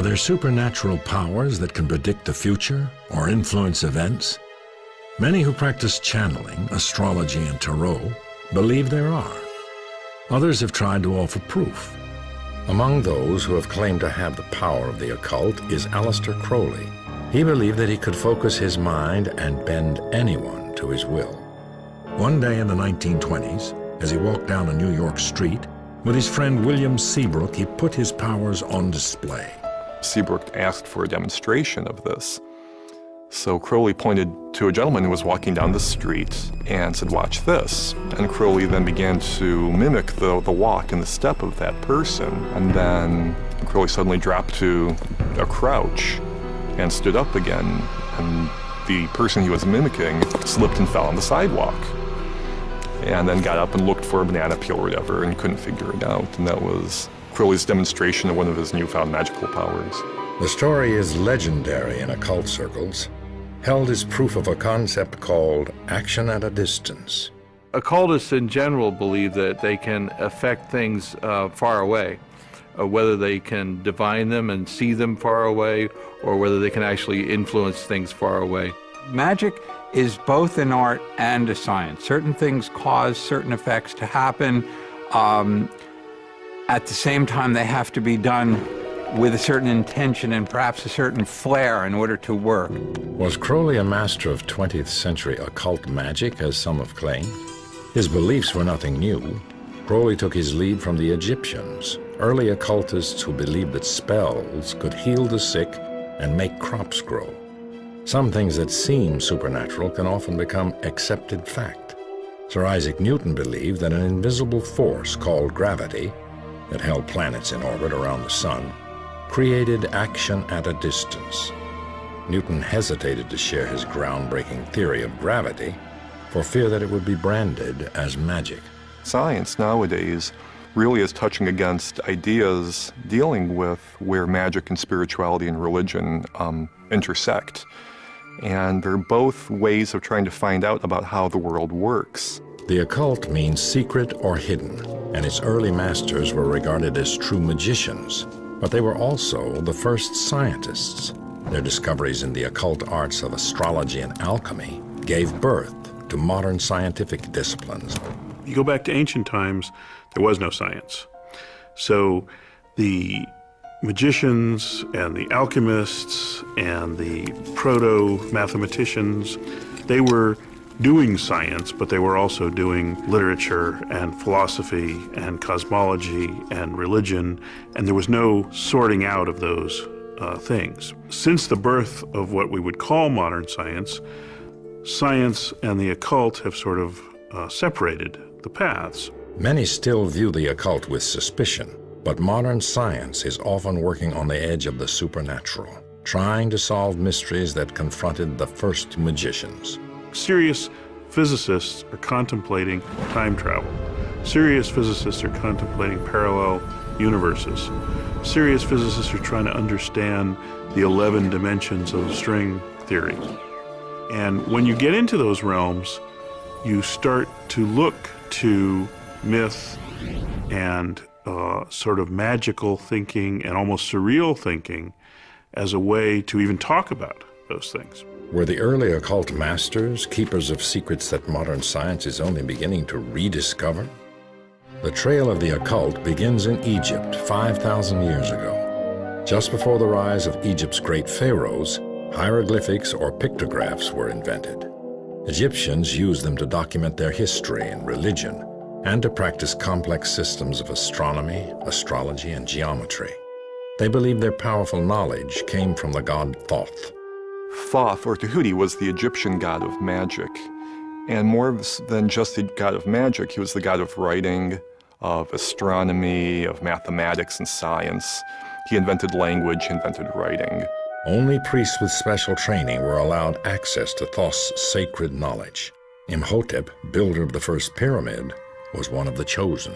Are there supernatural powers that can predict the future or influence events? Many who practice channeling, astrology, and tarot believe there are. Others have tried to offer proof. Among those who have claimed to have the power of the occult is Aleister Crowley. He believed that he could focus his mind and bend anyone to his will. One day in the 1920s, as he walked down a New York street, with his friend William Seabrook, he put his powers on display. Seabrook asked for a demonstration of this. So Crowley pointed to a gentleman who was walking down the street and said, "Watch this." And Crowley then began to mimic the walk and the step of that person. And then Crowley suddenly dropped to a crouch and stood up again. And the person he was mimicking slipped and fell on the sidewalk. And then got up and looked for a banana peel or whatever and couldn't figure it out. And that was Crowley's demonstration of one of his newfound magical powers. The story is legendary in occult circles, held as proof of a concept called action at a distance. Occultists in general believe that they can affect things far away, whether they can divine them and see them far away, or whether they can actually influence things far away. Magic is both an art and a science. Certain things cause certain effects to happen. At the same time, they have to be done with a certain intention and perhaps a certain flair in order to work. Was Crowley a master of 20th century occult magic, as some have claimed? His beliefs were nothing new. Crowley took his lead from the Egyptians, early occultists who believed that spells could heal the sick and make crops grow. Some things that seem supernatural can often become accepted fact. Sir Isaac Newton believed that an invisible force called gravity that held planets in orbit around the sun created action at a distance. Newton hesitated to share his groundbreaking theory of gravity for fear that it would be branded as magic. Science nowadays really is touching against ideas dealing with where magic and spirituality and religion intersect. And they're both ways of trying to find out about how the world works. The occult means secret or hidden, and its early masters were regarded as true magicians. But they were also the first scientists. Their discoveries in the occult arts of astrology and alchemy gave birth to modern scientific disciplines. You go back to ancient times, there was no science. So the magicians and the alchemists and the proto-mathematicians, they were doing science, but they were also doing literature and philosophy and cosmology and religion, and there was no sorting out of those things. Since the birth of what we would call modern science, science and the occult have sort of separated the paths. Many still view the occult with suspicion, but modern science is often working on the edge of the supernatural, trying to solve mysteries that confronted the first magicians. Serious physicists are contemplating time travel. Serious physicists are contemplating parallel universes. Serious physicists are trying to understand the 11 dimensions of string theory. And when you get into those realms, you start to look to myth and sort of magical thinking and almost surreal thinking as a way to even talk about those things. Were the early occult masters keepers of secrets that modern science is only beginning to rediscover? The trail of the occult begins in Egypt 5,000 years ago. Just before the rise of Egypt's great pharaohs, hieroglyphics or pictographs were invented. Egyptians used them to document their history and religion, and to practice complex systems of astronomy, astrology, and geometry. They believed their powerful knowledge came from the god Thoth. Thoth, or Tahuti, was the Egyptian god of magic. And more than just the god of magic, he was the god of writing, of astronomy, of mathematics and science. He invented language, he invented writing. Only priests with special training were allowed access to Thoth's sacred knowledge. Imhotep, builder of the first pyramid, was one of the chosen.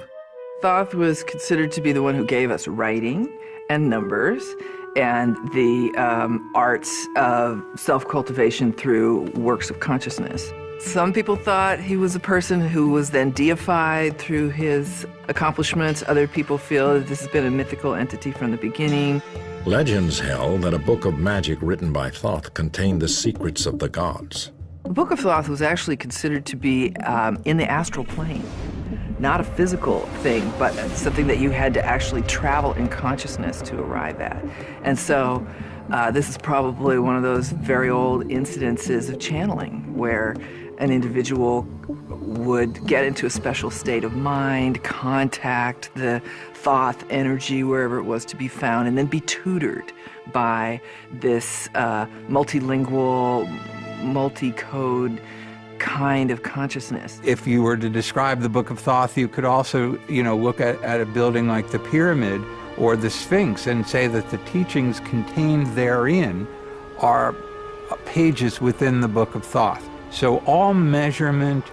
Thoth was considered to be the one who gave us writing and numbers and the arts of self-cultivation through works of consciousness. Some people thought he was a person who was then deified through his accomplishments. Other people feel that this has been a mythical entity from the beginning. Legends held that a book of magic written by Thoth contained the secrets of the gods. The Book of Thoth was actually considered to be in the astral plane. Not a physical thing, but something that you had to actually travel in consciousness to arrive at. And so this is probably one of those very old incidences of channeling where an individual would get into a special state of mind, contact the Thoth energy wherever it was to be found, and then be tutored by this multilingual, multi-code kind of consciousness. If you were to describe the Book of Thoth, you could also, look at a building like the Pyramid or the Sphinx and say that the teachings contained therein are pages within the Book of Thoth. So all measurement,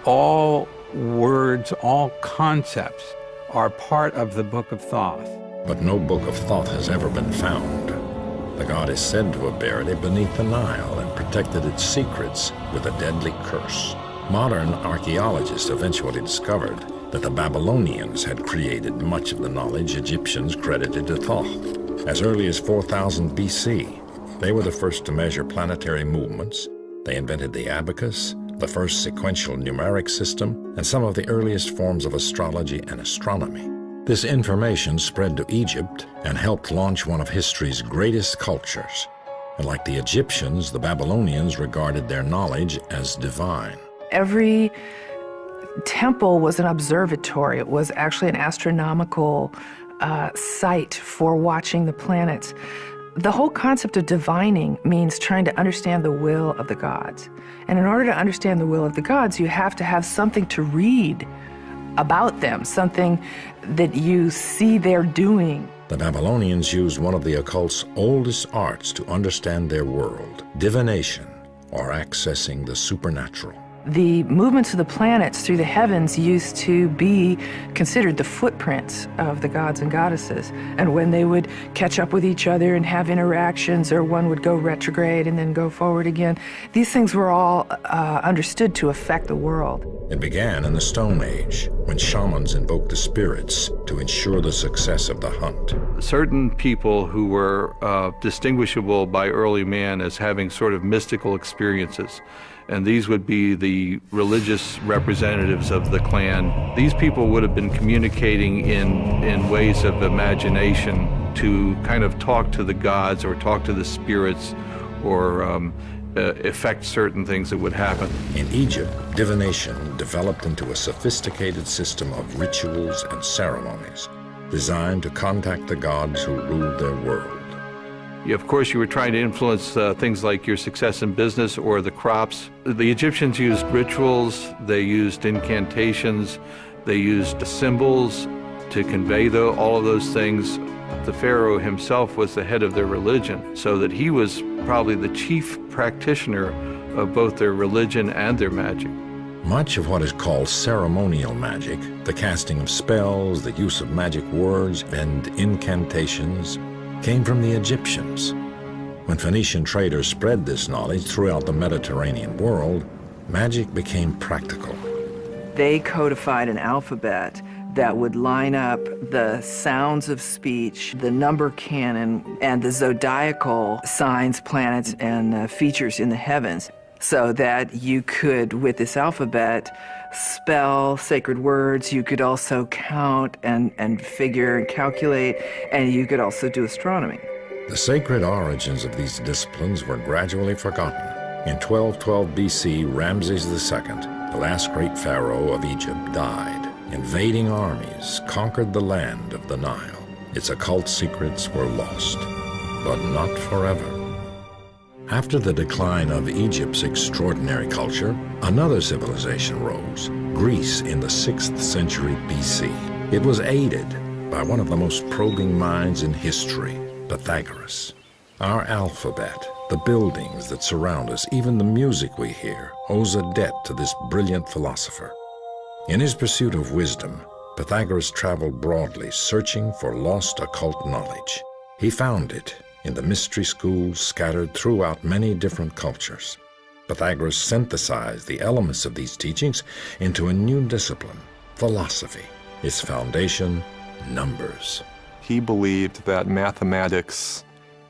all words, all concepts are part of the Book of Thoth. But no Book of Thoth has ever been found. The god is said to have buried it beneath the Nile and protected its secrets with a deadly curse. Modern archaeologists eventually discovered that the Babylonians had created much of the knowledge Egyptians credited to Thoth. As early as 4000 BC, they were the first to measure planetary movements. They invented the abacus, the first sequential numeric system, and some of the earliest forms of astrology and astronomy. This information spread to Egypt and helped launch one of history's greatest cultures. And like the Egyptians, the Babylonians regarded their knowledge as divine. Every temple was an observatory. It was actually an astronomical site for watching the planets. The whole concept of divining means trying to understand the will of the gods. And in order to understand the will of the gods, you have to have something to read about them, something that you see they're doing. The Babylonians used one of the occult's oldest arts to understand their world, divination, or accessing the supernatural. The movements of the planets through the heavens used to be considered the footprints of the gods and goddesses. And when they would catch up with each other and have interactions, or one would go retrograde and then go forward again, these things were all understood to affect the world. It began in the Stone Age, when shamans invoked the spirits to ensure the success of the hunt. Certain people who were distinguishable by early man as having sort of mystical experiences, and these would be the religious representatives of the clan. These people would have been communicating in ways of imagination to kind of talk to the gods or talk to the spirits or affect certain things that would happen. In Egypt, divination developed into a sophisticated system of rituals and ceremonies designed to contact the gods who ruled their world. Of course, you were trying to influence things like your success in business or the crops. The Egyptians used rituals, they used incantations, they used symbols to convey all of those things. The pharaoh himself was the head of their religion, so that he was probably the chief practitioner of both their religion and their magic. Much of what is called ceremonial magic, the casting of spells, the use of magic words and incantations, came from the Egyptians. When Phoenician traders spread this knowledge throughout the Mediterranean world, magic became practical. They codified an alphabet that would line up the sounds of speech, the number canon, and the zodiacal signs, planets, and features in the heavens, so that you could, with this alphabet, spell sacred words. You could also count and figure and calculate, and you could also do astronomy. The sacred origins of these disciplines were gradually forgotten. In 1212 BC, Ramses II, the last great pharaoh of Egypt, died. Invading armies conquered the land of the Nile. Its occult secrets were lost, but not forever. After the decline of Egypt's extraordinary culture, another civilization rose, Greece in the 6th century BC. It was aided by one of the most probing minds in history, Pythagoras. Our alphabet, the buildings that surround us, even the music we hear, owes a debt to this brilliant philosopher. In his pursuit of wisdom, Pythagoras traveled broadly, searching for lost occult knowledge. He found it in the mystery schools scattered throughout many different cultures. Pythagoras synthesized the elements of these teachings into a new discipline, philosophy. Its foundation, numbers. He believed that mathematics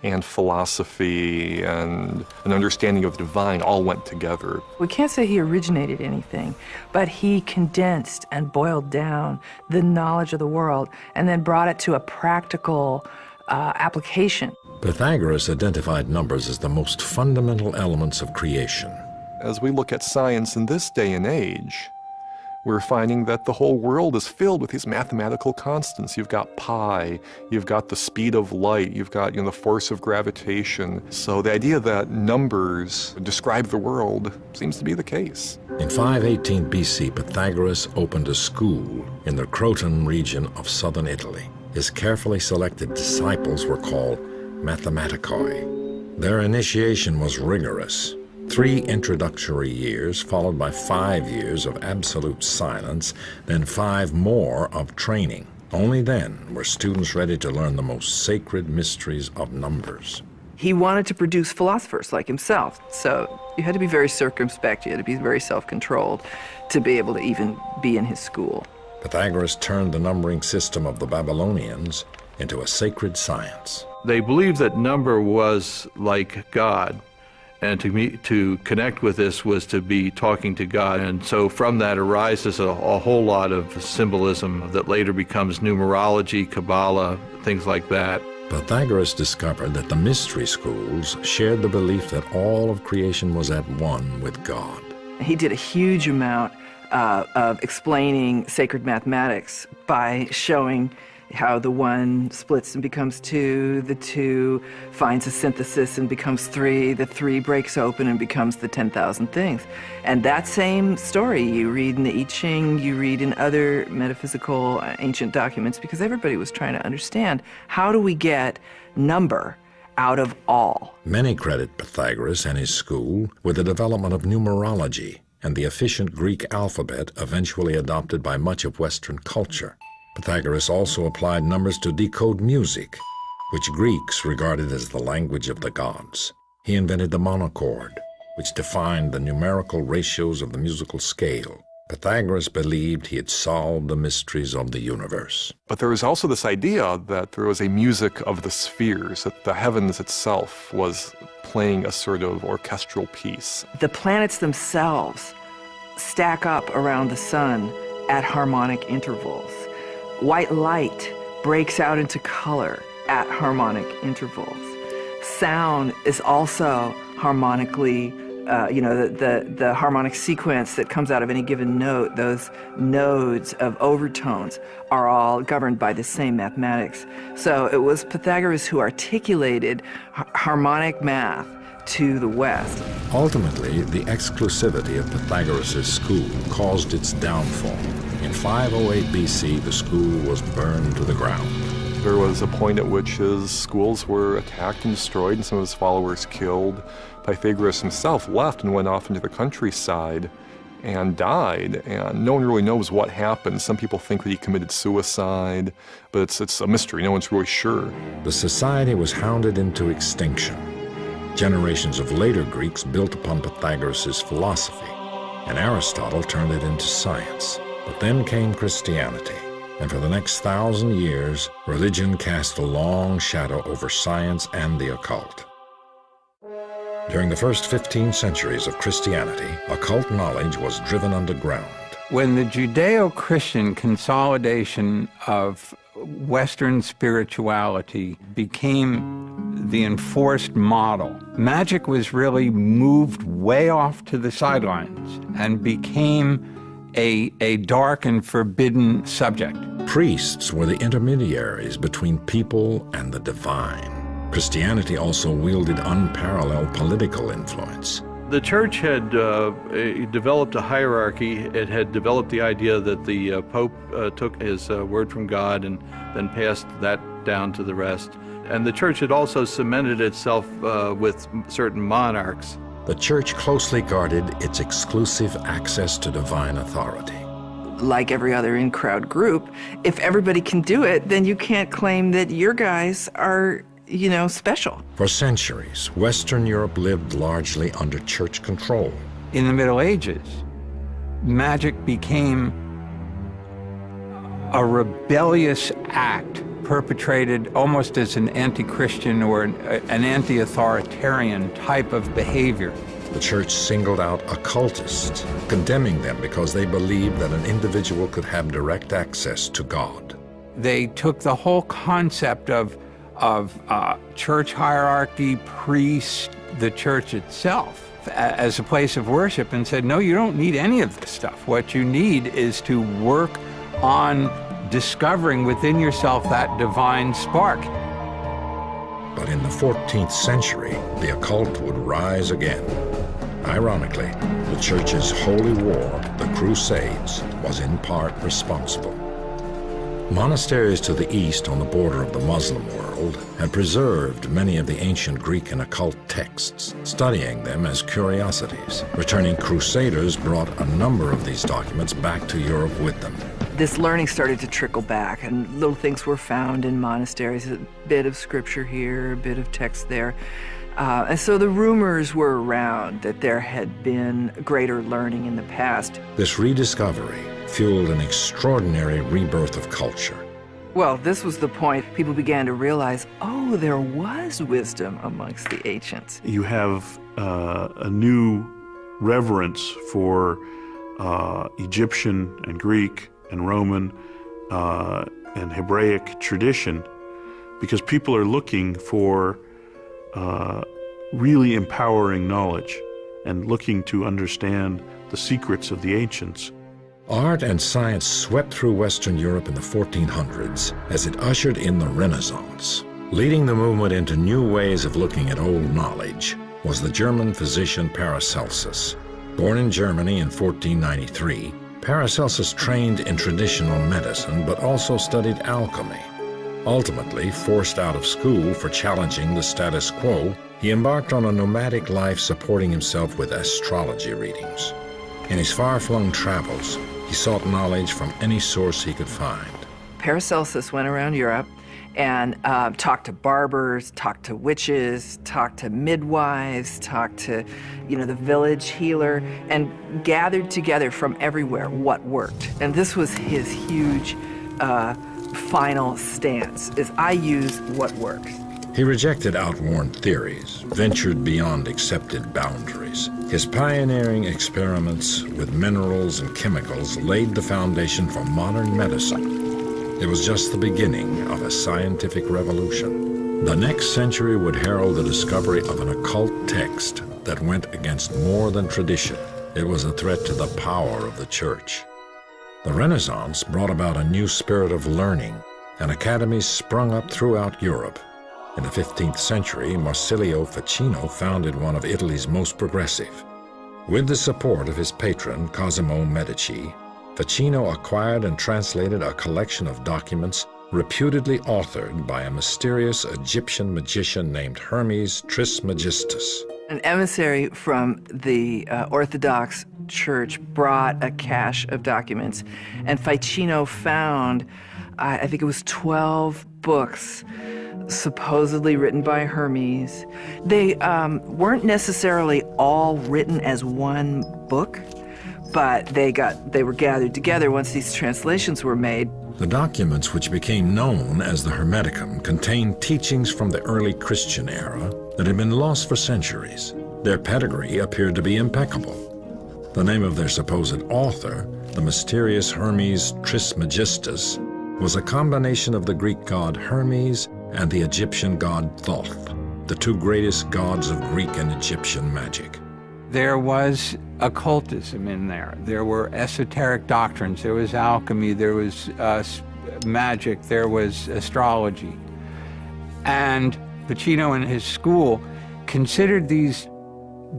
and philosophy and an understanding of the divine all went together. We can't say he originated anything, but he condensed and boiled down the knowledge of the world and then brought it to a practical application. Pythagoras identified numbers as the most fundamental elements of creation. As we look at science in this day and age, we're finding that the whole world is filled with these mathematical constants. You've got pi, you've got the speed of light, you've got the force of gravitation. So the idea that numbers describe the world seems to be the case. In 518 BC, Pythagoras opened a school in the Croton region of southern Italy. His carefully selected disciples were called mathematicoi. Their initiation was rigorous. 3 introductory years, followed by 5 years of absolute silence, then 5 more of training. Only then were students ready to learn the most sacred mysteries of numbers. He wanted to produce philosophers like himself, so you had to be very circumspect, you had to be very self-controlled to be able to even be in his school. Pythagoras turned the numbering system of the Babylonians into a sacred science. They believed that number was like God. And to connect with this was to be talking to God. And so from that arises a whole lot of symbolism that later becomes numerology, Kabbalah, things like that. Pythagoras discovered that the mystery schools shared the belief that all of creation was at one with God. He did a huge amount of explaining sacred mathematics by showing how the 1 splits and becomes 2, the 2 finds a synthesis and becomes 3, the 3 breaks open and becomes the 10,000 things. And that same story you read in the I Ching, you read in other metaphysical ancient documents, because everybody was trying to understand, how do we get number out of all? Many credit Pythagoras and his school with the development of numerology and the efficient Greek alphabet eventually adopted by much of Western culture. Pythagoras also applied numbers to decode music, which Greeks regarded as the language of the gods. He invented the monochord, which defined the numerical ratios of the musical scale. Pythagoras believed he had solved the mysteries of the universe. But there was also this idea that there was a music of the spheres, that the heavens itself was playing a sort of orchestral piece. The planets themselves stack up around the sun at harmonic intervals. White light breaks out into color at harmonic intervals. Sound is also harmonically, the harmonic sequence that comes out of any given note, those nodes of overtones are all governed by the same mathematics. So it was Pythagoras who articulated harmonic math to the West. Ultimately, the exclusivity of Pythagoras' school caused its downfall. In 508 BC, the school was burned to the ground. There was a point at which his schools were attacked and destroyed and some of his followers killed. Pythagoras himself left and went off into the countryside and died, and no one really knows what happened. Some people think that he committed suicide, but it's a mystery. No one's really sure. The society was hounded into extinction. Generations of later Greeks built upon Pythagoras' philosophy, and Aristotle turned it into science. But then came Christianity, and for the next 1,000 years, religion cast a long shadow over science and the occult. During the first 15 centuries of Christianity, occult knowledge was driven underground. When the Judeo-Christian consolidation of Western spirituality became the enforced model, magic was really moved way off to the sidelines and became a dark and forbidden subject. Priests were the intermediaries between people and the divine. Christianity also wielded unparalleled political influence. The church had developed a hierarchy. It had developed the idea that the Pope took his word from God and then passed that down to the rest. And the church had also cemented itself with certain monarchs. The church closely guarded its exclusive access to divine authority. Like every other in-crowd group, if everybody can do it, then you can't claim that your guys are, special. For centuries, Western Europe lived largely under church control. In the Middle Ages, magic became a rebellious act perpetrated almost as an anti-Christian or an anti-authoritarian type of behavior. The church singled out occultists, condemning them because they believed that an individual could have direct access to God. They took the whole concept of church hierarchy, priests, the church itself, as a place of worship and said, no, you don't need any of this stuff. What you need is to work on discovering within yourself that divine spark. But in the 14th century, the occult would rise again. Ironically, the church's holy war, the Crusades, was in part responsible. Monasteries to the east on the border of the Muslim world had preserved many of the ancient Greek and occult texts, studying them as curiosities. Returning crusaders brought a number of these documents back to Europe with them. This learning started to trickle back, and little things were found in monasteries, a bit of scripture here, a bit of text there. And so the rumors were around that there had been greater learning in the past. This rediscovery fueled an extraordinary rebirth of culture. Well, this was the point. People began to realize, oh, there was wisdom amongst the ancients. You have a new reverence for Egyptian and Greek and Roman and Hebraic tradition, because people are looking for really empowering knowledge and looking to understand the secrets of the ancients. Art and science swept through Western Europe in the 1400s as it ushered in the Renaissance. Leading the movement into new ways of looking at old knowledge was the German physician Paracelsus. Born in Germany in 1493, Paracelsus trained in traditional medicine but also studied alchemy. Ultimately, forced out of school for challenging the status quo, he embarked on a nomadic life supporting himself with astrology readings. In his far-flung travels, he sought knowledge from any source he could find. Paracelsus went around Europe and talked to barbers, talked to witches, talked to midwives, talked to, the village healer, and gathered together from everywhere what worked. And this was his huge final stance, is I use what works. He rejected outworn theories, ventured beyond accepted boundaries. His pioneering experiments with minerals and chemicals laid the foundation for modern medicine. It was just the beginning of a scientific revolution. The next century would herald the discovery of an occult text that went against more than tradition. It was a threat to the power of the church. The Renaissance brought about a new spirit of learning, and academies sprung up throughout Europe. In the 15th century, Marsilio Ficino founded one of Italy's most progressive. With the support of his patron, Cosimo Medici, Ficino acquired and translated a collection of documents reputedly authored by a mysterious Egyptian magician named Hermes Trismegistus. An emissary from the Orthodox Church brought a cache of documents, and Ficino found, I think it was 12 books supposedly written by Hermes. They weren't necessarily all written as one book, but they were gathered together once these translations were made. The documents, which became known as the Hermeticum, contained teachings from the early Christian era that had been lost for centuries. Their pedigree appeared to be impeccable. The name of their supposed author, the mysterious Hermes Trismegistus, was a combination of the Greek god Hermes and the Egyptian god Thoth, the two greatest gods of Greek and Egyptian magic. There was occultism in there. There were esoteric doctrines. There was alchemy. There was magic. There was astrology. And Ficino and his school considered these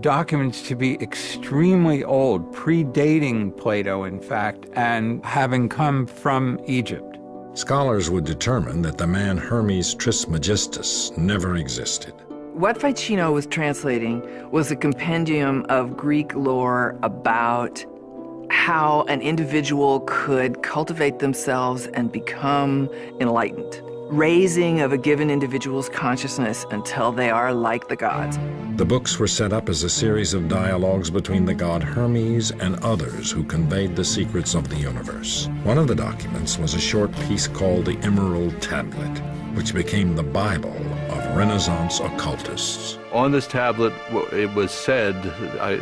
documents to be extremely old, predating Plato, in fact, and having come from Egypt. Scholars would determine that the man Hermes Trismegistus never existed. What Ficino was translating was a compendium of Greek lore about how an individual could cultivate themselves and become enlightened. raising of a given individual's consciousness until they are like the gods. The books were set up as a series of dialogues between the god Hermes and others who conveyed the secrets of the universe. One of the documents was a short piece called the Emerald Tablet, which became the Bible of Renaissance occultists. On this tablet, it was said,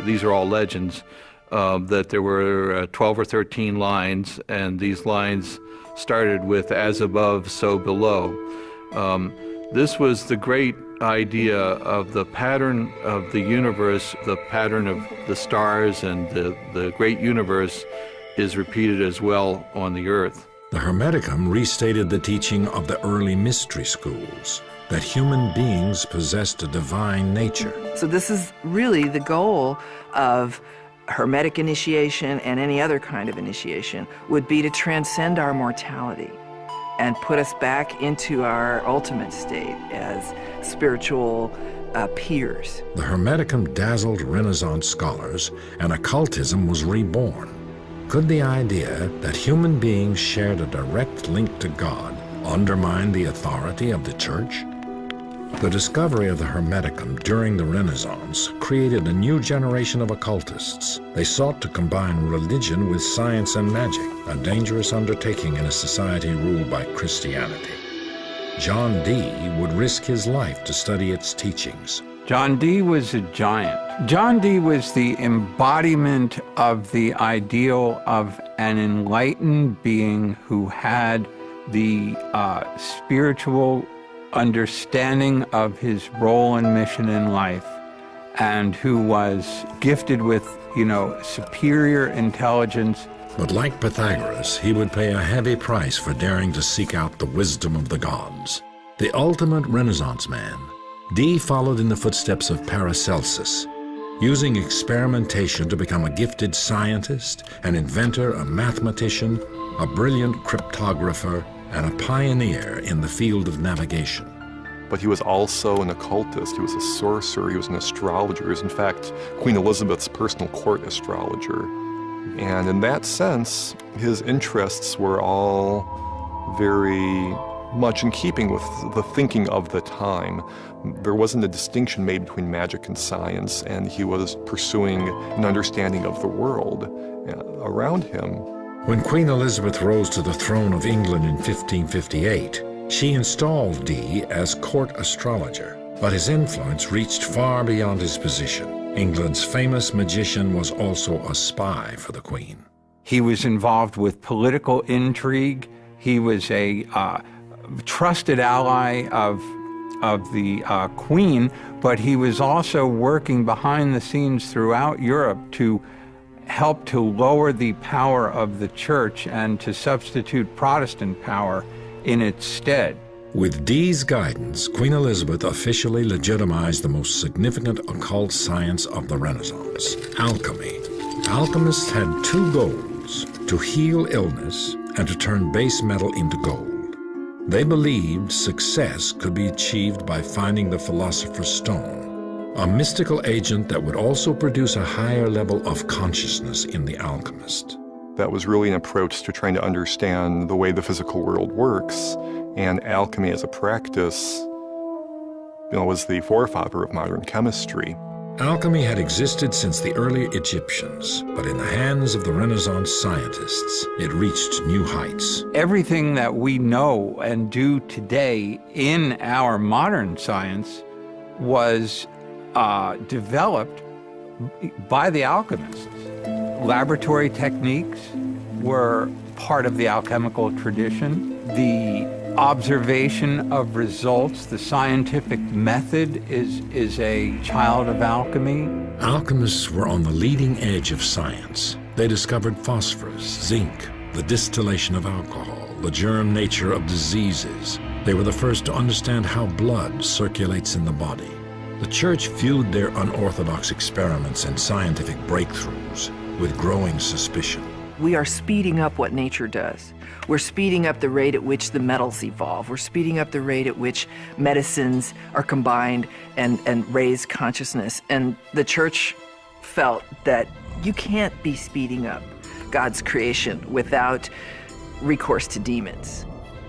these are all legends, that there were 12 or 13 lines, and these lines started with "as above, so below." This was the great idea of the pattern of the universe, the pattern of the stars and the great universe is repeated as well on the earth. The Hermeticum restated the teaching of the early mystery schools, that human beings possessed a divine nature. So this is really the goal of Hermetic initiation and any other kind of initiation, would be to transcend our mortality and put us back into our ultimate state as spiritual peers. The Hermeticum dazzled Renaissance scholars, and occultism was reborn. Could the idea that human beings shared a direct link to God undermine the authority of the Church? The discovery of the Hermeticum during the Renaissance created a new generation of occultists. They sought to combine religion with science and magic, a dangerous undertaking in a society ruled by Christianity. John Dee would risk his life to study its teachings. John Dee was a giant. John Dee was the embodiment of the ideal of an enlightened being who had the spiritual understanding of his role and mission in life, and who was gifted with, superior intelligence. But like Pythagoras, he would pay a heavy price for daring to seek out the wisdom of the gods. The ultimate Renaissance man, Dee followed in the footsteps of Paracelsus, using experimentation to become a gifted scientist, an inventor, a mathematician, a brilliant cryptographer, and a pioneer in the field of navigation. But he was also an occultist, he was a sorcerer, he was an astrologer. He was, in fact, Queen Elizabeth's personal court astrologer. And in that sense, his interests were all very much in keeping with the thinking of the time. There wasn't a distinction made between magic and science, and he was pursuing an understanding of the world around him. When Queen Elizabeth rose to the throne of England in 1558, she installed Dee as court astrologer, but his influence reached far beyond his position. England's famous magician was also a spy for the Queen. He was involved with political intrigue. He was a trusted ally of the Queen, but he was also working behind the scenes throughout Europe to help to lower the power of the Church and to substitute Protestant power in its stead. With Dee's guidance, Queen Elizabeth officially legitimized the most significant occult science of the Renaissance, alchemy. Alchemists had two goals: to heal illness and to turn base metal into gold. They believed success could be achieved by finding the Philosopher's Stone, a mystical agent that would also produce a higher level of consciousness in the alchemist. That was really an approach to trying to understand the way the physical world works, and alchemy as a practice, was the forefather of modern chemistry. Alchemy had existed since the early Egyptians, but in the hands of the Renaissance scientists, it reached new heights. Everything that we know and do today in our modern science was developed by the alchemists. Laboratory techniques were part of the alchemical tradition. The observation of results, the scientific method is a child of alchemy. Alchemists were on the leading edge of science. They discovered phosphorus, zinc, the distillation of alcohol, the germ nature of diseases. They were the first to understand how blood circulates in the body. The Church viewed their unorthodox experiments and scientific breakthroughs with growing suspicion. We are speeding up what nature does. We're speeding up the rate at which the metals evolve. We're speeding up the rate at which medicines are combined and raise consciousness. And the Church felt that you can't be speeding up God's creation without recourse to demons.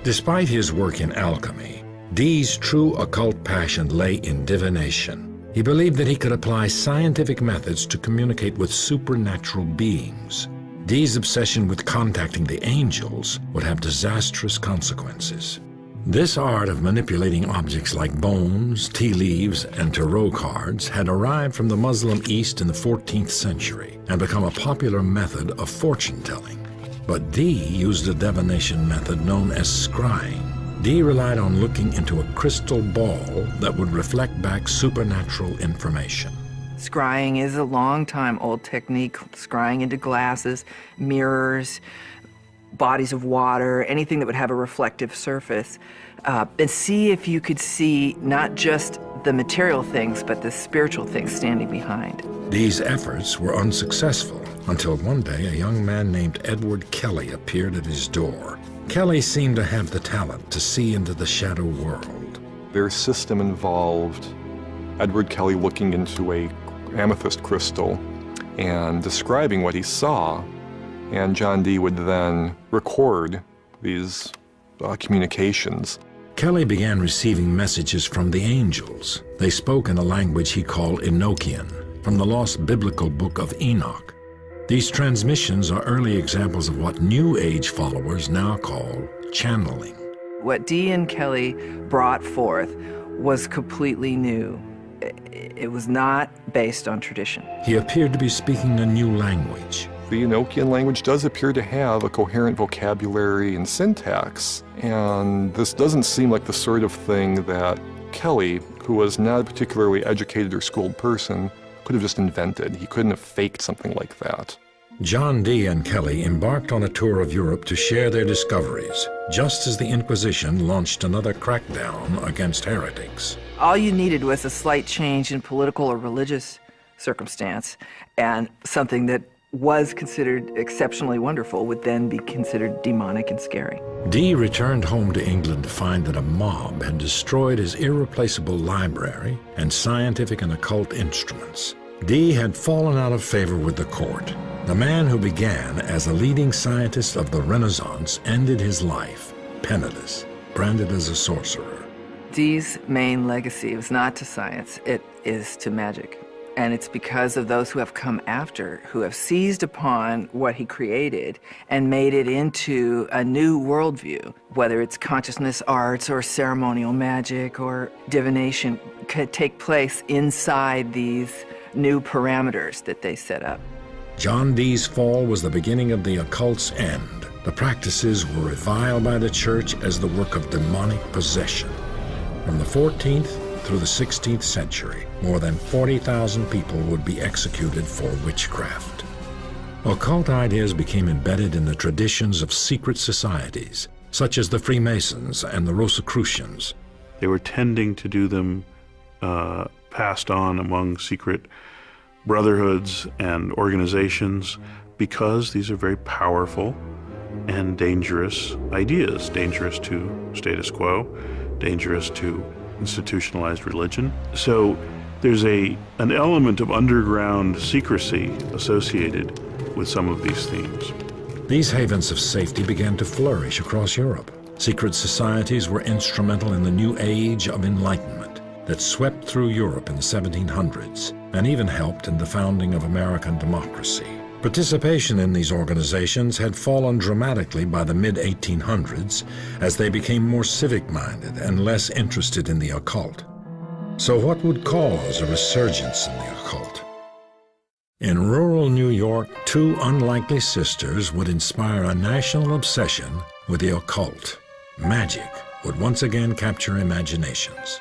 Despite his work in alchemy, Dee's true occult passion lay in divination. He believed that he could apply scientific methods to communicate with supernatural beings. Dee's obsession with contacting the angels would have disastrous consequences. This art of manipulating objects like bones, tea leaves, and tarot cards had arrived from the Muslim East in the 14th century and become a popular method of fortune-telling. But Dee used a divination method known as scrying. Dee relied on looking into a crystal ball that would reflect back supernatural information. Scrying is a long-time-old technique, scrying into glasses, mirrors, bodies of water, anything that would have a reflective surface, and see if you could see not just the material things, but the spiritual things standing behind. These efforts were unsuccessful until one day a young man named Edward Kelly appeared at his door. Kelly seemed to have the talent to see into the shadow world. Their system involved Edward Kelly looking into a amethyst crystal and describing what he saw, and John Dee would then record these communications. Kelly began receiving messages from the angels. They spoke in a language he called Enochian, from the lost biblical book of Enoch. These transmissions are early examples of what New Age followers now call channeling. What Dee and Kelly brought forth was completely new. It was not based on tradition. He appeared to be speaking a new language. The Enochian language does appear to have a coherent vocabulary and syntax, and this doesn't seem like the sort of thing that Kelly, who was not a particularly educated or schooled person, could have just invented. He couldn't have faked something like that. John Dee and Kelly embarked on a tour of Europe to share their discoveries, just as the Inquisition launched another crackdown against heretics. All you needed was a slight change in political or religious circumstance, and something that was considered exceptionally wonderful would then be considered demonic and scary. Dee returned home to England to find that a mob had destroyed his irreplaceable library and scientific and occult instruments. Dee had fallen out of favor with the court. The man who began as a leading scientist of the Renaissance ended his life, penniless, branded as a sorcerer. Dee's main legacy was not to science, it is to magic. And it's because of those who have come after, who have seized upon what he created and made it into a new worldview, whether it's consciousness arts or ceremonial magic or divination, could take place inside these new parameters that they set up. John Dee's fall was the beginning of the occult's end. The practices were reviled by the church as the work of demonic possession. From the 14th through the 16th century, more than 40,000 people would be executed for witchcraft. Occult ideas became embedded in the traditions of secret societies, such as the Freemasons and the Rosicrucians. They were tending to do them passed on among secret brotherhoods and organizations because these are very powerful and dangerous ideas, dangerous to status quo, dangerous to institutionalized religion. So there's an element of underground secrecy associated with some of these themes. These havens of safety began to flourish across Europe. Secret societies were instrumental in the new age of enlightenment that swept through Europe in the 1700s and even helped in the founding of American democracy. Participation in these organizations had fallen dramatically by the mid-1800s as they became more civic-minded and less interested in the occult. So what would cause a resurgence in the occult? In rural New York, two unlikely sisters would inspire a national obsession with the occult. Magic would once again capture imaginations.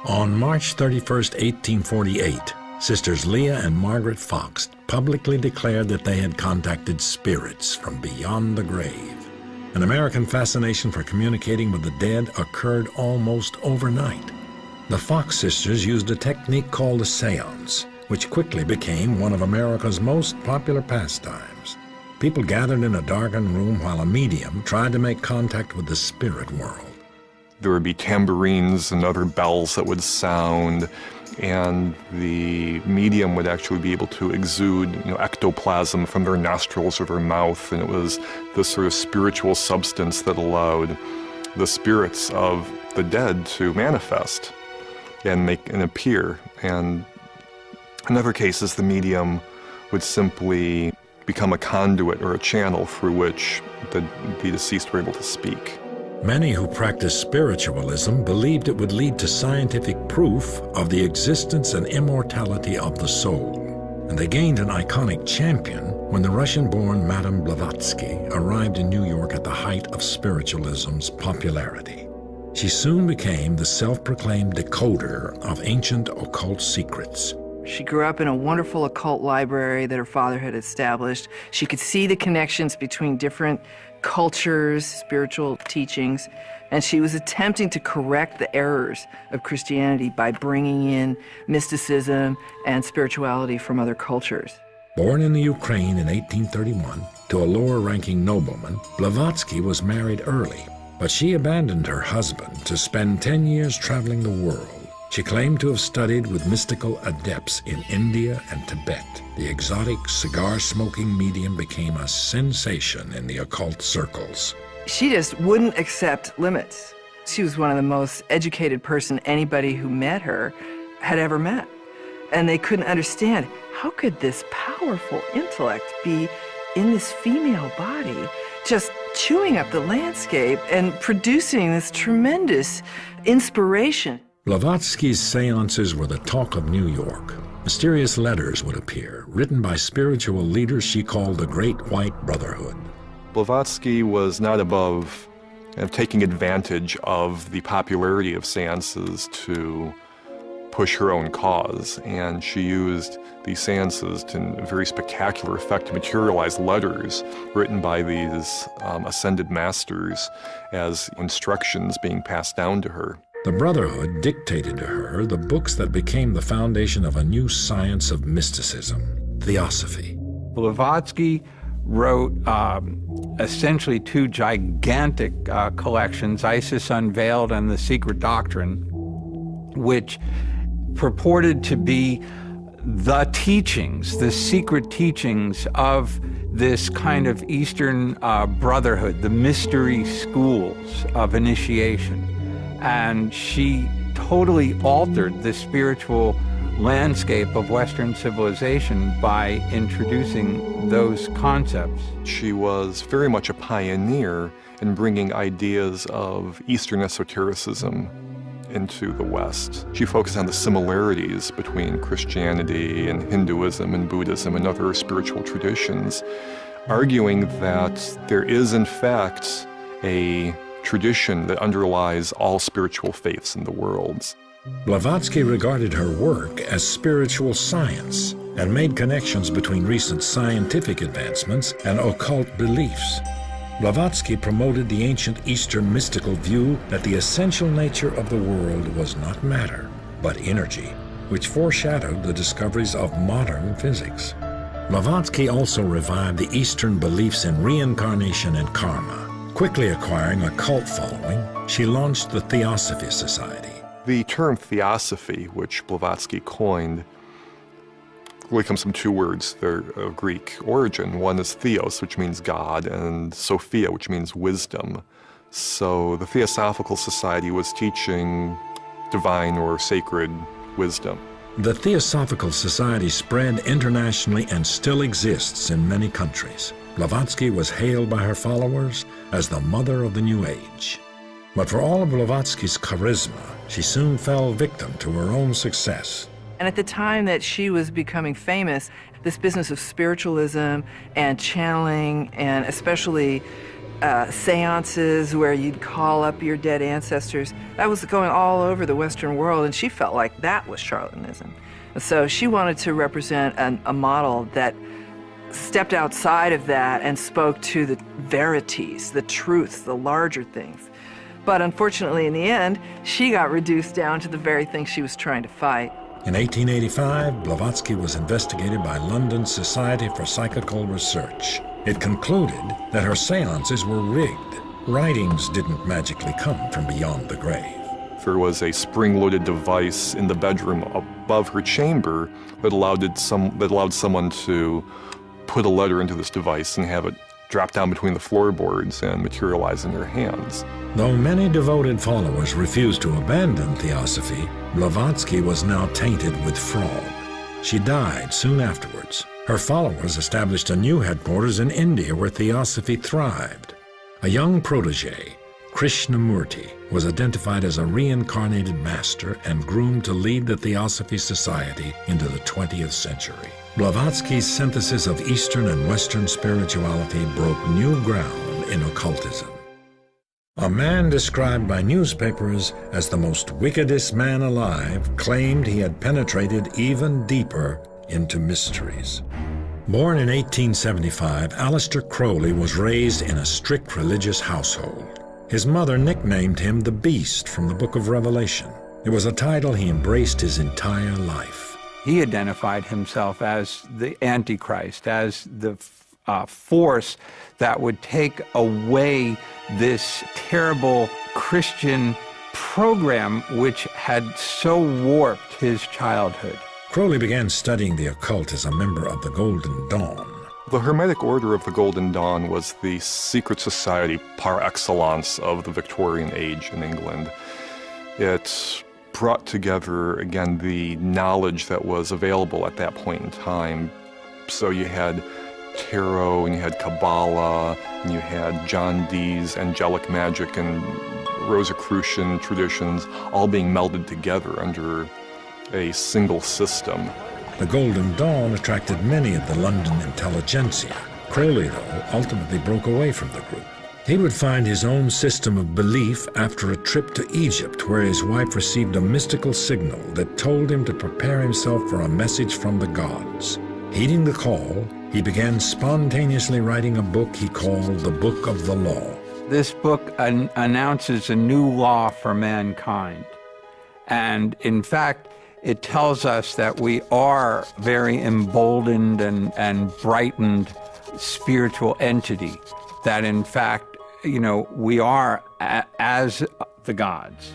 On March 31st, 1848, Sisters Leah and Margaret Fox publicly declared that they had contacted spirits from beyond the grave. An American fascination for communicating with the dead occurred almost overnight. The Fox sisters used a technique called a seance, which quickly became one of America's most popular pastimes. People gathered in a darkened room while a medium tried to make contact with the spirit world. There would be tambourines and other bells that would sound, and the medium would actually be able to exude, ectoplasm from their nostrils or their mouth, and it was this sort of spiritual substance that allowed the spirits of the dead to manifest and appear. And in other cases, the medium would simply become a conduit or a channel through which the deceased were able to speak. Many who practiced spiritualism believed it would lead to scientific proof of the existence and immortality of the soul, and they gained an iconic champion when the Russian-born Madame Blavatsky arrived in New York at the height of spiritualism's popularity. She soon became the self-proclaimed decoder of ancient occult secrets. She grew up in a wonderful occult library that her father had established. She could see the connections between different cultures, spiritual teachings, and she was attempting to correct the errors of Christianity by bringing in mysticism and spirituality from other cultures. Born in the Ukraine in 1831 to a lower-ranking nobleman, Blavatsky was married early, but she abandoned her husband to spend 10 years traveling the world. She claimed to have studied with mystical adepts in India and Tibet. The exotic cigar-smoking medium became a sensation in the occult circles. She just wouldn't accept limits. She was one of the most educated person anybody who met her had ever met. And they couldn't understand, how could this powerful intellect be in this female body, just chewing up the landscape and producing this tremendous inspiration? Blavatsky's seances were the talk of New York. Mysterious letters would appear, written by spiritual leaders she called the Great White Brotherhood. Blavatsky was not above taking advantage of the popularity of seances to push her own cause, and she used these seances to very spectacular effect to materialize letters written by these ascended masters as instructions being passed down to her. The Brotherhood dictated to her the books that became the foundation of a new science of mysticism, theosophy. Blavatsky wrote essentially two gigantic collections, Isis Unveiled and The Secret Doctrine, which purported to be the teachings, the secret teachings of this kind of Eastern brotherhood, the mystery schools of initiation. And she totally altered the spiritual landscape of Western civilization by introducing those concepts. She was very much a pioneer in bringing ideas of Eastern esotericism into the West. She focused on the similarities between Christianity and Hinduism and Buddhism and other spiritual traditions, arguing that there is in fact a tradition that underlies all spiritual faiths in the world. Blavatsky regarded her work as spiritual science and made connections between recent scientific advancements and occult beliefs. Blavatsky promoted the ancient Eastern mystical view that the essential nature of the world was not matter, but energy, which foreshadowed the discoveries of modern physics. Blavatsky also revived the Eastern beliefs in reincarnation and karma. Quickly acquiring a cult following, she launched the Theosophy Society. The term theosophy, which Blavatsky coined, really comes from two words. They're of Greek origin. One is theos, which means God, and Sophia, which means wisdom. So the Theosophical Society was teaching divine or sacred wisdom. The Theosophical Society spread internationally and still exists in many countries. Blavatsky was hailed by her followers as the mother of the New Age. But for all of Blavatsky's charisma, she soon fell victim to her own success. And at the time that she was becoming famous, this business of spiritualism and channeling, and especially seances where you'd call up your dead ancestors, that was going all over the Western world, and she felt like that was charlatanism. So she wanted to represent a model that stepped outside of that and spoke to the verities, the truths, the larger things. But unfortunately, in the end, she got reduced down to the very thing she was trying to fight. In 1885, Blavatsky was investigated by London's Society for Psychical Research. It concluded that her seances were rigged. Writings didn't magically come from beyond the grave. There was a spring-loaded device in the bedroom above her chamber that allowed someone to put a letter into this device and have it drop down between the floorboards and materialize in their hands. Though many devoted followers refused to abandon Theosophy, Blavatsky was now tainted with fraud. She died soon afterwards. Her followers established a new headquarters in India where Theosophy thrived. A young protege, Krishnamurti, was identified as a reincarnated master and groomed to lead the Theosophy Society into the 20th century. Blavatsky's synthesis of Eastern and Western spirituality broke new ground in occultism. A man described by newspapers as the most wickedest man alive claimed he had penetrated even deeper into mysteries. Born in 1875, Aleister Crowley was raised in a strict religious household. His mother nicknamed him the Beast from the Book of Revelation. It was a title he embraced his entire life. He identified himself as the Antichrist, as the force that would take away this terrible Christian program which had so warped his childhood. Crowley began studying the occult as a member of the Golden Dawn. The Hermetic Order of the Golden Dawn was the secret society par excellence of the Victorian age in England. It brought together, again, the knowledge that was available at that point in time. So you had tarot, and you had Kabbalah, and you had John Dee's angelic magic and Rosicrucian traditions all being melded together under a single system. The Golden Dawn attracted many of the London intelligentsia. Crowley, though, ultimately broke away from the group. He would find his own system of belief after a trip to Egypt, where his wife received a mystical signal that told him to prepare himself for a message from the gods. Heeding the call, he began spontaneously writing a book he called the Book of the Law. This book announces a new law for mankind. And in fact, it tells us that we are very emboldened and brightened spiritual entity, that in fact, we are as the gods.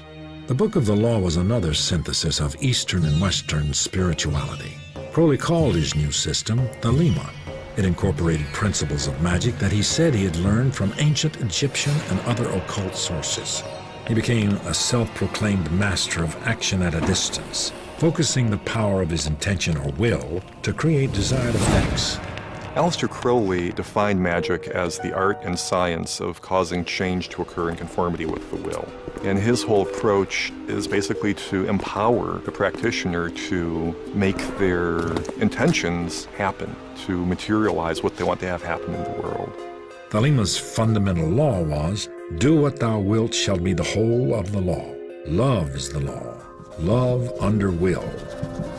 The Book of the Law was another synthesis of Eastern and Western spirituality. Crowley called his new system the Lema. It incorporated principles of magic that he said he had learned from ancient Egyptian and other occult sources. He became a self-proclaimed master of action at a distance, focusing the power of his intention or will to create desired effects. Aleister Crowley defined magic as the art and science of causing change to occur in conformity with the will. And his whole approach is basically to empower the practitioner to make their intentions happen, to materialize what they want to have happen in the world. The Lema's fundamental law was, "Do what thou wilt shall be the whole of the law. Love is the law. Love under will."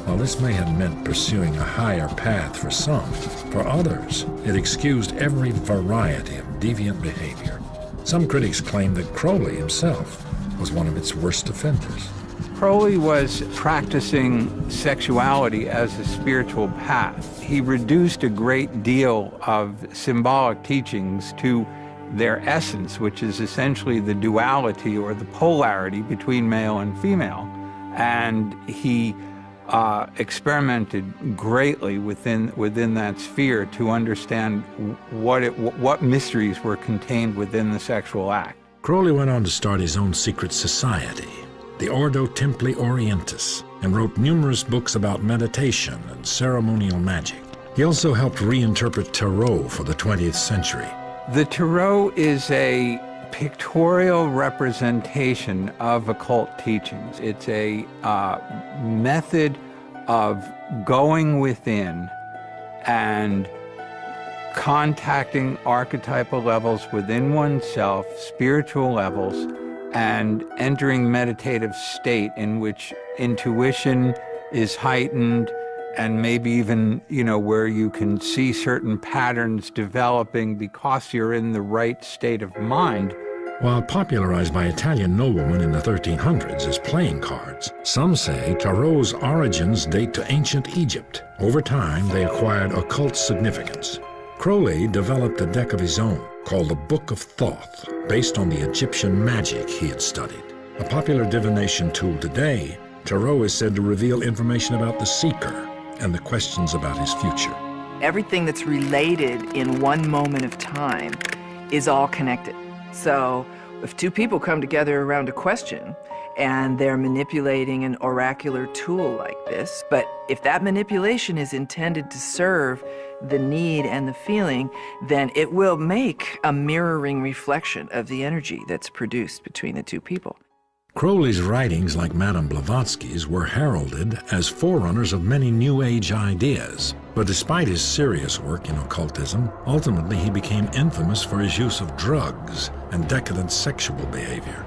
While this may have meant pursuing a higher path for some, for others, it excused every variety of deviant behavior. Some critics claim that Crowley himself was one of its worst offenders. Crowley was practicing sexuality as a spiritual path. He reduced a great deal of symbolic teachings to their essence, which is essentially the duality or the polarity between male and female. And he experimented greatly within that sphere to understand what mysteries were contained within the sexual act. Crowley went on to start his own secret society, the Ordo Templi Orientis, and wrote numerous books about meditation and ceremonial magic. He also helped reinterpret tarot for the 20th century. The tarot is a pictorial representation of occult teachings. It's a method of going within and contacting archetypal levels within oneself, spiritual levels, and entering meditative state in which intuition is heightened and maybe even, where you can see certain patterns developing because you're in the right state of mind. While popularized by Italian noblemen in the 1300s as playing cards, some say tarot's origins date to ancient Egypt. Over time, they acquired occult significance. Crowley developed a deck of his own, called the Book of Thoth, based on the Egyptian magic he had studied. A popular divination tool today, tarot is said to reveal information about the seeker and the questions about his future. Everything that's related in one moment of time is all connected. So if two people come together around a question and they're manipulating an oracular tool like this, but if that manipulation is intended to serve the need and the feeling, then it will make a mirroring reflection of the energy that's produced between the two people. Crowley's writings, like Madame Blavatsky's, were heralded as forerunners of many New Age ideas. But despite his serious work in occultism, ultimately he became infamous for his use of drugs and decadent sexual behavior.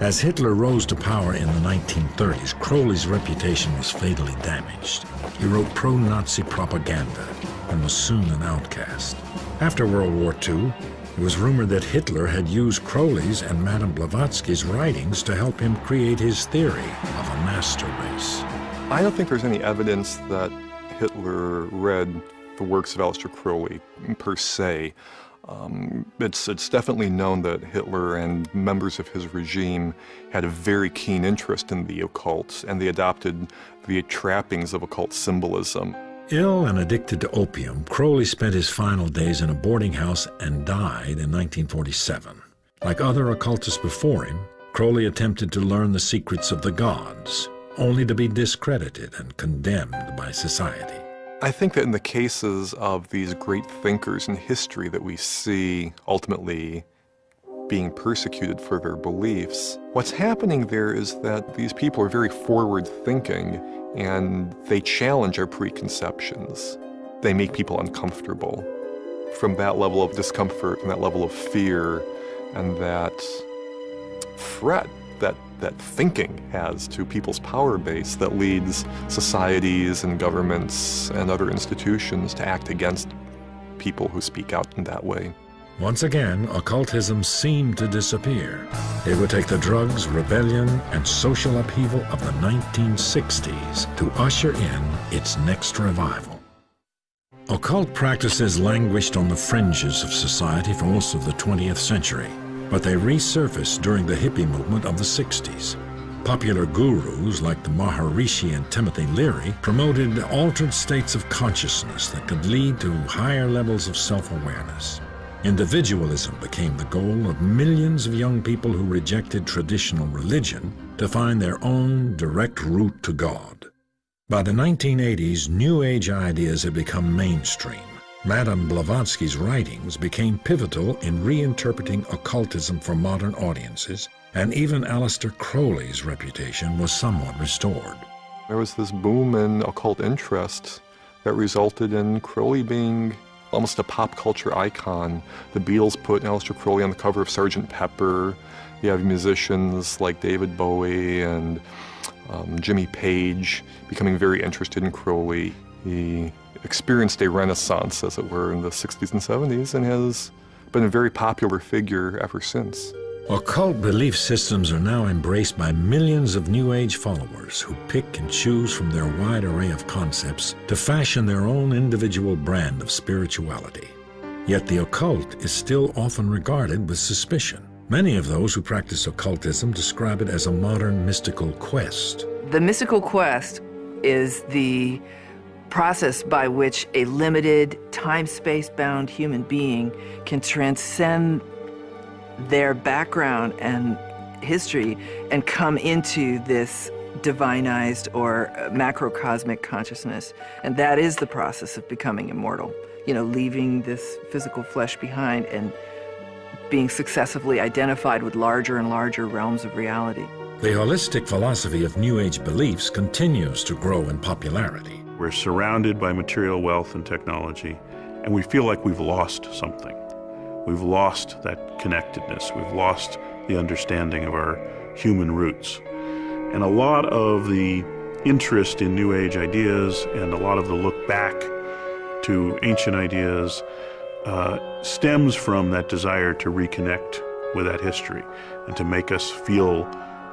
As Hitler rose to power in the 1930s, Crowley's reputation was fatally damaged. He wrote pro-Nazi propaganda and was soon an outcast. After World War II, it was rumored that Hitler had used Crowley's and Madame Blavatsky's writings to help him create his theory of a master race. I don't think there's any evidence that Hitler read the works of Aleister Crowley per se. It's definitely known that Hitler and members of his regime had a very keen interest in the occult, and they adopted the trappings of occult symbolism. Ill and addicted to opium, Crowley spent his final days in a boarding house and died in 1947. Like other occultists before him, Crowley attempted to learn the secrets of the gods, only to be discredited and condemned by society. I think that in the cases of these great thinkers in history that we see ultimately being persecuted for their beliefs, what's happening there is that these people are very forward-thinking and they challenge our preconceptions. They make people uncomfortable. From that level of discomfort and that level of fear and that threat that thinking has to people's power base, that leads societies and governments and other institutions to act against people who speak out in that way. Once again, occultism seemed to disappear. It would take the drugs, rebellion, and social upheaval of the 1960s to usher in its next revival. Occult practices languished on the fringes of society for most of the 20th century, but they resurfaced during the hippie movement of the 60s. Popular gurus like the Maharishi and Timothy Leary promoted altered states of consciousness that could lead to higher levels of self-awareness. Individualism became the goal of millions of young people who rejected traditional religion to find their own direct route to God. By the 1980s, New Age ideas had become mainstream. Madame Blavatsky's writings became pivotal in reinterpreting occultism for modern audiences, and even Aleister Crowley's reputation was somewhat restored. There was this boom in occult interest that resulted in Crowley being almost a pop culture icon. The Beatles put Aleister Crowley on the cover of Sgt. Pepper. You have musicians like David Bowie and Jimmy Page becoming very interested in Crowley. He experienced a renaissance, as it were, in the 60s and 70s and has been a very popular figure ever since. Occult belief systems are now embraced by millions of New Age followers who pick and choose from their wide array of concepts to fashion their own individual brand of spirituality. Yet the occult is still often regarded with suspicion. Many of those who practice occultism describe it as a modern mystical quest. The mystical quest is the process by which a limited, time-space-bound human being can transcend their background and history and come into this divinized or macrocosmic consciousness. And that is the process of becoming immortal. You know, leaving this physical flesh behind and being successively identified with larger and larger realms of reality. The holistic philosophy of New Age beliefs continues to grow in popularity. We're surrounded by material wealth and technology, and we feel like we've lost something. We've lost that connectedness. We've lost the understanding of our human roots. And a lot of the interest in New Age ideas and a lot of the look back to ancient ideas stems from that desire to reconnect with that history and to make us feel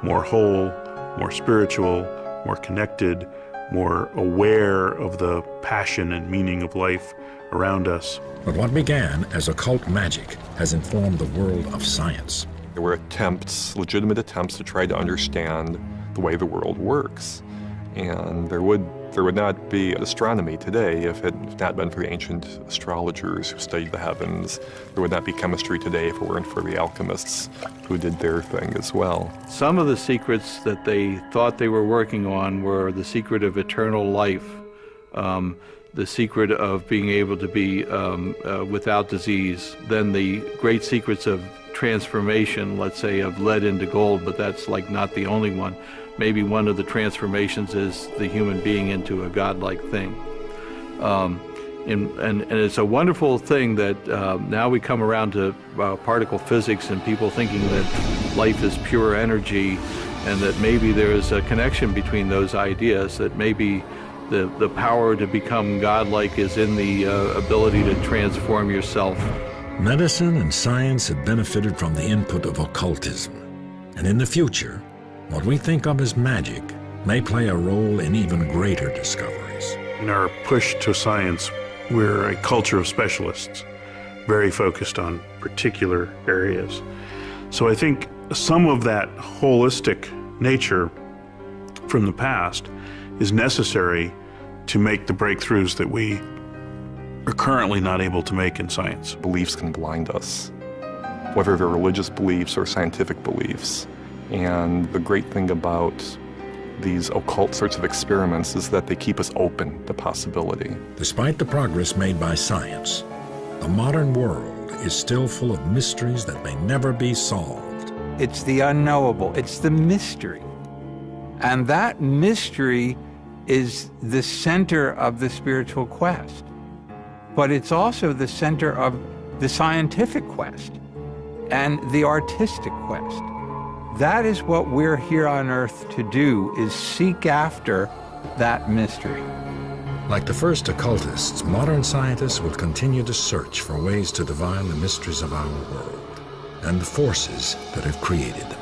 more whole, more spiritual, more connected, more aware of the passion and meaning of life around us. But what began as occult magic has informed the world of science. There were attempts, legitimate attempts, to try to understand the way the world works. And there would not be astronomy today if it had not been for the ancient astrologers who studied the heavens. There would not be chemistry today if it weren't for the alchemists who did their thing as well. Some of the secrets that they thought they were working on were the secret of eternal life, the secret of being able to be without disease, then the great secrets of transformation, let's say of lead into gold, but that's like not the only one. Maybe one of the transformations is the human being into a godlike thing. And it's a wonderful thing that now we come around to particle physics and people thinking that life is pure energy, and that maybe there is a connection between those ideas, that maybe the power to become godlike is in the ability to transform yourself. Medicine and science have benefited from the input of occultism. And in the future, what we think of as magic may play a role in even greater discoveries. In our push to science, we're a culture of specialists, very focused on particular areas. So I think some of that holistic nature from the past is necessary to make the breakthroughs that we are currently not able to make in science. Beliefs can blind us, whether they're religious beliefs or scientific beliefs. And the great thing about these occult sorts of experiments is that they keep us open to possibility. Despite the progress made by science, the modern world is still full of mysteries that may never be solved. It's the unknowable. It's the mystery. And that mystery is the center of the spiritual quest. But it's also the center of the scientific quest and the artistic quest. That is what we're here on Earth to do, is seek after that mystery. Like the first occultists, modern scientists will continue to search for ways to divine the mysteries of our world and the forces that have created them.